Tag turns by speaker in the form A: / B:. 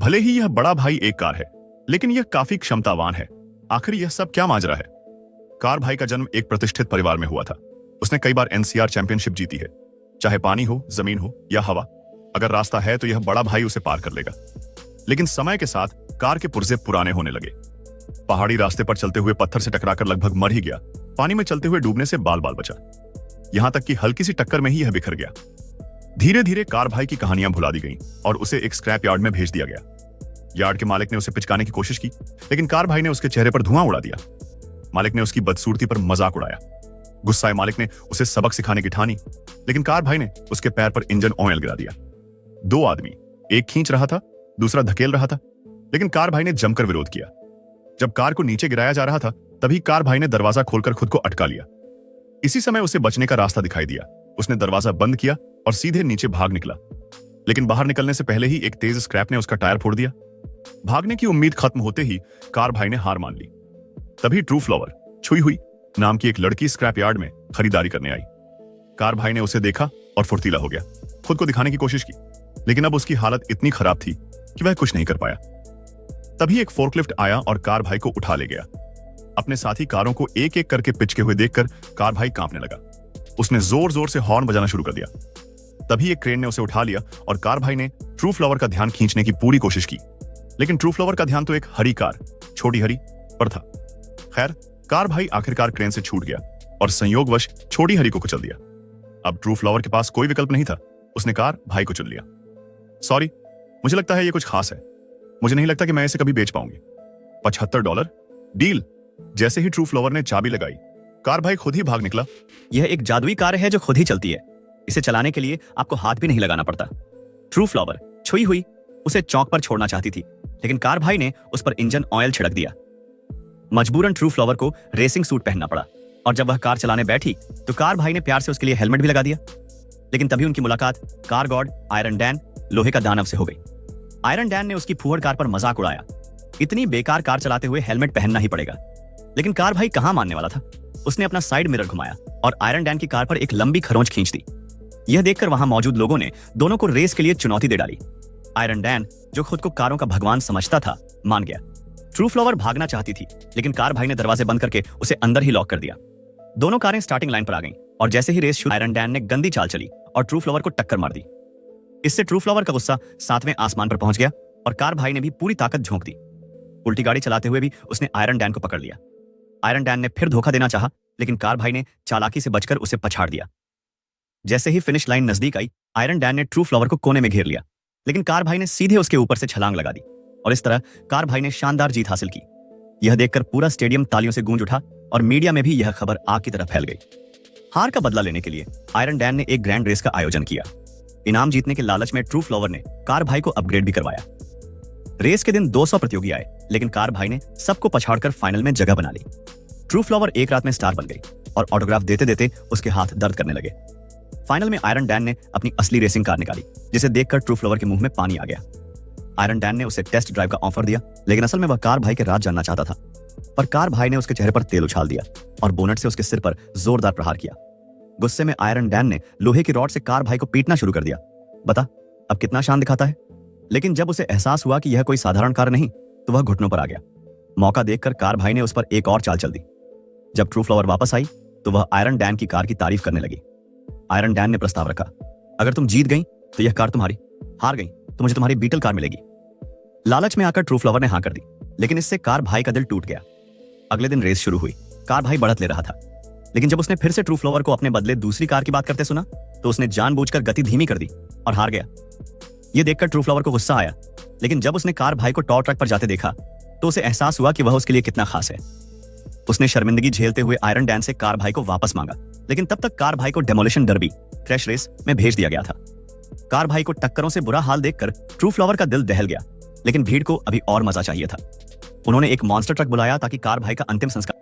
A: भले ही यह बड़ा भाई एक कार है, लेकिन यह काफी क्षमतावान है। आखिर यह सब क्या माजरा है? कार भाई का जन्म एक प्रतिष्ठित परिवार में हुआ था। उसने कई बार एनसीआर चैंपियनशिप जीती है। चाहे पानी हो, जमीन हो या हवा, अगर रास्ता है तो यह बड़ा भाई उसे पार कर लेगा। लेकिन समय के साथ कार के पुर्जे पुराने होने लगे। पहाड़ी रास्ते पर चलते हुए पत्थर से टकराकर लगभग मर ही गया। पानी में चलते हुए डूबने से बाल बाल बचा। यहां तक कि हल्की सी टक्कर में ही यह बिखर गया। धीरे धीरे कार भाई की कहानियां भुला दी गईं और उसे एक स्क्रैप यार्ड में भेज दिया गया। यार्ड के मालिक ने उसे पिचकाने की कोशिश की, लेकिन कार भाई ने उसके चेहरे पर धुआं उड़ा दिया। मालिक ने उसकी बदसूरती पर मजाक उड़ाया। गुस्साए मालिक ने उसे सबक सिखाने की ठानी, लेकिन कार भाई ने उसके पैर पर इंजन ऑयल गिरा दिया। दो आदमी, एक खींच रहा था, दूसरा धकेल रहा था, लेकिन कार भाई ने जमकर विरोध किया। जब कार को नीचे गिराया जा रहा था, तभी कार भाई ने दरवाजा खोलकर खुद को अटका लिया। इसी समय उसे बचने का रास्ता दिखाई दिया। उसने दरवाजा बंद किया और सीधे नीचे भाग निकला, लेकिन बाहर निकलने से पहले ही एक तेज स्क्रैप ने उसका टायर फोड़ दिया। भागने की उम्मीद खत्म होते ही कार भाई ने हार मान ली। तभी ट्रू फ्लावर छुई हुई नाम की एक लड़की स्क्रैप यार्ड में खरीदारी करने आई। कार भाई ने उसे देखा और फुर्तीला हो गया। खुद को दिखाने की कोशिश की, लेकिन अब उसकी हालत इतनी खराब थी कि वह कुछ नहीं कर पाया। तभी एक फोर्कलिफ्ट आया और कार भाई को उठा ले गया। अपने साथी कारों को एक एक करके पिचके हुए देखकर कार भाई कांपने लगा। उसने जोर जोर से हॉर्न बजाना शुरू कर दिया। तभी एक क्रेन ने उसे उठा लिया और कार भाई ने ट्रू फ्लावर का ध्यान खींचने की पूरी कोशिश की, लेकिन ट्रू फ्लावर का ध्यान तो एक हरी कार, छोटी हरी, पर था। खैर, कार भाई आखिरकार क्रेन से छूट गया और संयोगवश छोटी हरी को कुचल दिया। अब ट्रू फ्लावर के पास कोई विकल्प नहीं था। उसने कार भाई को चुन लिया। सॉरी, मुझे लगता है ये कुछ खास है। मुझे नहीं लगता कि मैं इसे कभी बेच पाऊंगी। $75 डील। जैसे ही ट्रू फ्लावर ने चाबी लगाई, कार भाई खुद ही भाग निकला।
B: यह एक जादुई कार है जो खुद ही चलती है। इसे चलाने के लिए आपको हाथ भी नहीं लगाना पड़ता। ट्रू फ्लावर छुई हुई उसे चौक पर छोड़ना चाहती थी, लेकिन कार भाई ने उस पर इंजन ऑयल छिड़क दिया। मजबूरन ट्रू फ्लावर को रेसिंग सूट पहनना पड़ा और जब वह कार चलाने बैठी तो कार भाई ने प्यार से उसके लिए हेलमेट भी लगा दिया। लेकिन तभी उनकी मुलाकात कार गॉड आयरन डैन, लोहे का दानव से हो गई। आयरन डैन ने उसकी फूहड़ कार पर मजाक उड़ाया। इतनी बेकार कार चलाते हुए हेलमेट पहनना ही पड़ेगा। लेकिन कार भाई कहां मानने वाला था। उसने अपना साइड मिरर घुमाया और आयरन डैन की कार पर एक लंबी खरोंच खींच दी। यह देखकर वहां मौजूद लोगों ने दोनों को रेस के लिए चुनौती दे डाली। आयरन डैन, जो खुद को कारों का भगवान समझता था, मान गया। ट्रू फ्लावर भागना चाहती थी, लेकिन कार भाई ने दरवाजे बंद करके उसे अंदर ही लॉक कर दिया। दोनों कारें स्टार्टिंग लाइन पर आ गईं और जैसे ही रेस शुरू, आयरन डैन ने गंदी चाल चली और ट्रू फ्लावर को टक्कर मार दी। इससे ट्रू फ्लावर का गुस्सा 7वें आसमान पर पहुंच गया और कार भाई ने भी पूरी ताकत झोंक दी। उल्टी गाड़ी चलाते हुए भी उसने आयरन डैन को पकड़ लिया। आयरन डैन ने फिर धोखा देना चाहा, लेकिन कार भाई ने चालाकी से बचकर उसे पछाड़ दिया। जैसे ही फिनिश लाइन नजदीक आई, आयरन डैन ने ट्रू फ्लावर को कोने में घेर लिया, लेकिन कार भाई ने सीधे उसके ऊपर से छलांग लगा दी और इस तरह कार भाई ने शानदार जीत हासिल की। यह देखकर पूरा स्टेडियम तालियों से गूंज उठा और मीडिया में भी यह खबर आग की तरह फैल गई। हार का बदला लेने के लिए आयरन डैन ने एक ग्रैंड रेस का आयोजन किया। इनाम जीतने के लालच में ट्रू फ्लावर ने कार भाई को अपग्रेड भी करवाया। रेस के दिन 200 प्रतियोगी आए, लेकिन कार भाई ने सबको पछाड़कर फाइनल में जगह बना ली। ट्रू फ्लावर एक रात में स्टार बन गई और ऑटोग्राफ देते देते उसके हाथ दर्द करने लगे। फाइनल में आयरन डैन ने अपनी असली रेसिंग कार निकाली, जिसे देखकर ट्रू फ्लावर के मुंह में पानी आ गया। आयरन डैन ने उसे टेस्ट ड्राइव का ऑफर दिया, लेकिन असल में वह कार भाई के राज जानना चाहता था। पर कार भाई ने उसके चेहरे पर तेल उछाल दिया और बोनट से उसके सिर पर जोरदार प्रहार किया। गुस्से में आयरन डैन ने लोहे की रॉड से कार भाई को पीटना शुरू कर दिया। बता, अब कितना शान दिखाता है। लेकिन जब उसे एहसास हुआ कि यह कोई साधारण कार नहीं, तो वह घुटनों पर आ गया। मौका देखकर कार भाई ने उस पर एक और चाल चल दी। जब ट्रू फ्लावर वापस आई तो वह आयरन डैन की कार की तारीफ करने लगी। आयरन डैन ने प्रस्ताव रखा, अगर तुम जीत गई तो यह कार तुम्हारी, हार गई तो मुझे तुम्हारी बीटल कार मिलेगी। लालच में आकर ट्रू फ्लावर ने हाँ कर दी, लेकिन इससे कार भाई का दिल टूट गया। अगले दिन रेस शुरू हुई। कार भाई बढ़त ले रहा था, लेकिन जब उसने फिर से ट्रू फ्लावर को अपने बदले दूसरी कार की बात करते सुना तो उसने जानबूझकर गति धीमी कर दी और हार गया। यह देखकर ट्रू फ्लावर को गुस्सा आया, लेकिन जब उसने कार भाई को टॉ ट्रक पर जाते देखा तो उसे एहसास हुआ कि वह उसके लिए कितना खास है। उसने शर्मिंदगी झेलते हुए आयरन डैन से कार भाई को वापस मांगा, लेकिन तब तक कार भाई को डेमोलिशन डर्बी क्रैश रेस में भेज दिया गया था। कार भाई को टक्करों से बुरा हाल देखकर ट्रू फ्लावर का दिल दहल गया, लेकिन भीड़ को अभी और मजा चाहिए था। उन्होंने एक मॉन्स्टर ट्रक बुलाया ताकि कार भाई का अंतिम संस्कार